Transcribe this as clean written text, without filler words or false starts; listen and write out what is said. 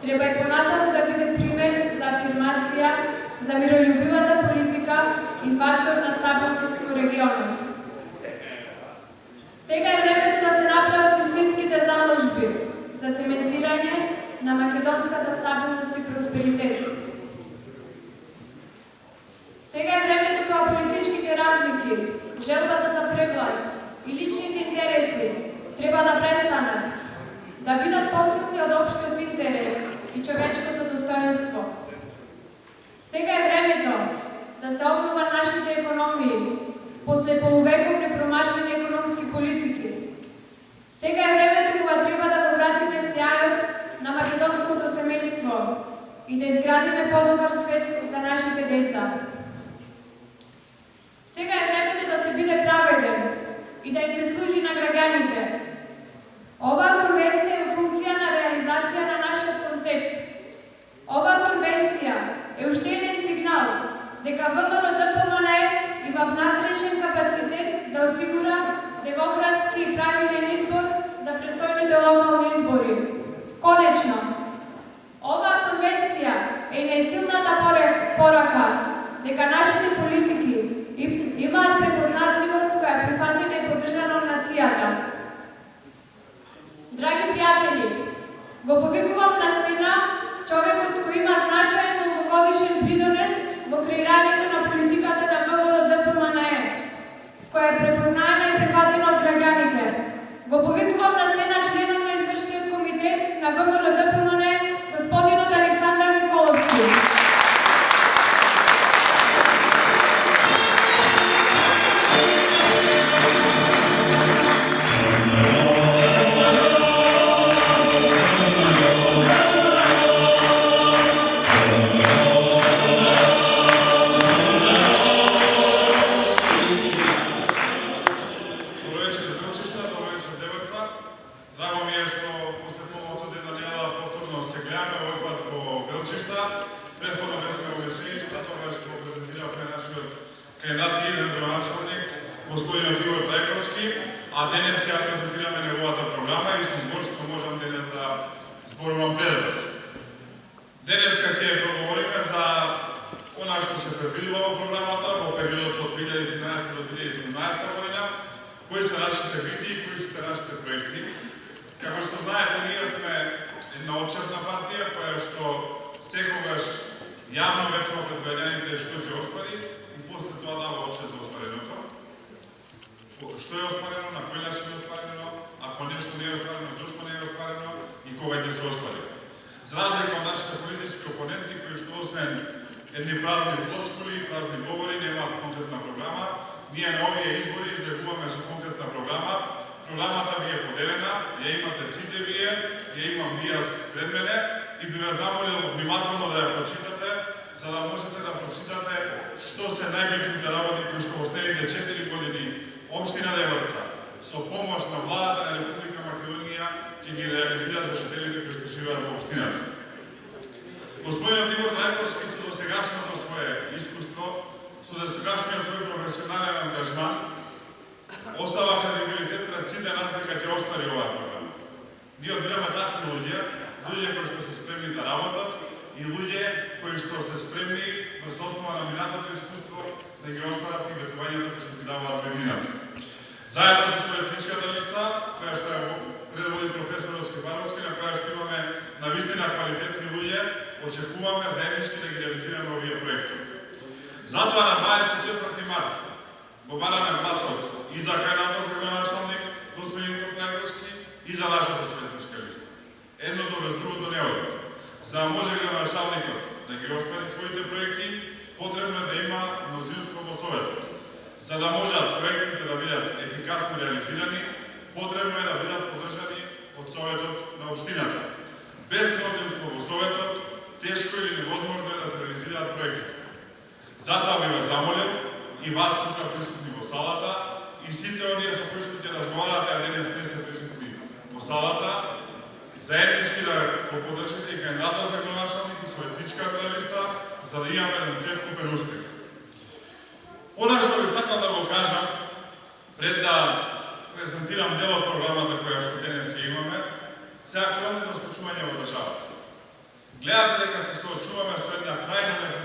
Треба и понатаму да биде пример за афирмација, за миролюбивата политика и фактор на стабилност во регионот. Сега е времето да се направат вистинските заложби за цементирање на македонската стабилност и просперитет. Сега е времето кога политичките разлики, желбата за превласт и личните интереси треба да престанат, да бидат посилни од општиот интерес и човечкото достоинство. Сега е времето да се обноват нашите економии после полувеков непромашени економски политики. Сега е времето кога треба да го вратиме сјајот на македонското семејство и да изградиме подобар свет за нашите деца. Сега е времето да се биде праведен и да им се служи на граѓаните. Оваа конвенција е во функција на реализација на нашиот концепт. Оваа конвенција е уште еден сигнал дека ВМРО-ДПМНЕ има внатрешен капацитет да осигура демократски и правилен избор за престојните локални избори. Конечно, оваа конвенција е најсилната порака дека нашите политики имаат препознатливост која е прифатена и поддржана од нацијата. Драги пријатели, го повикувам на сцена човекот кој има значаен долгогодишен придонес во креирањето на политиката на ВМРО-ДПМНЕ, која е препознаена и прифатена од граѓаните. Го повикувам на сцена членот на извршниот комитет на ВМРО-ДПМНЕ, господинот Александар Николовски. Заеднички да го поддржите и кандидатот за градоначалник и советничката листа, за да имаме еден севкупен успех. Она што би сакал да го кажам, пред да презентирам дел од програмата која што денес ја имаме, сега хронично случување во државата. гледате дека се соочуваме со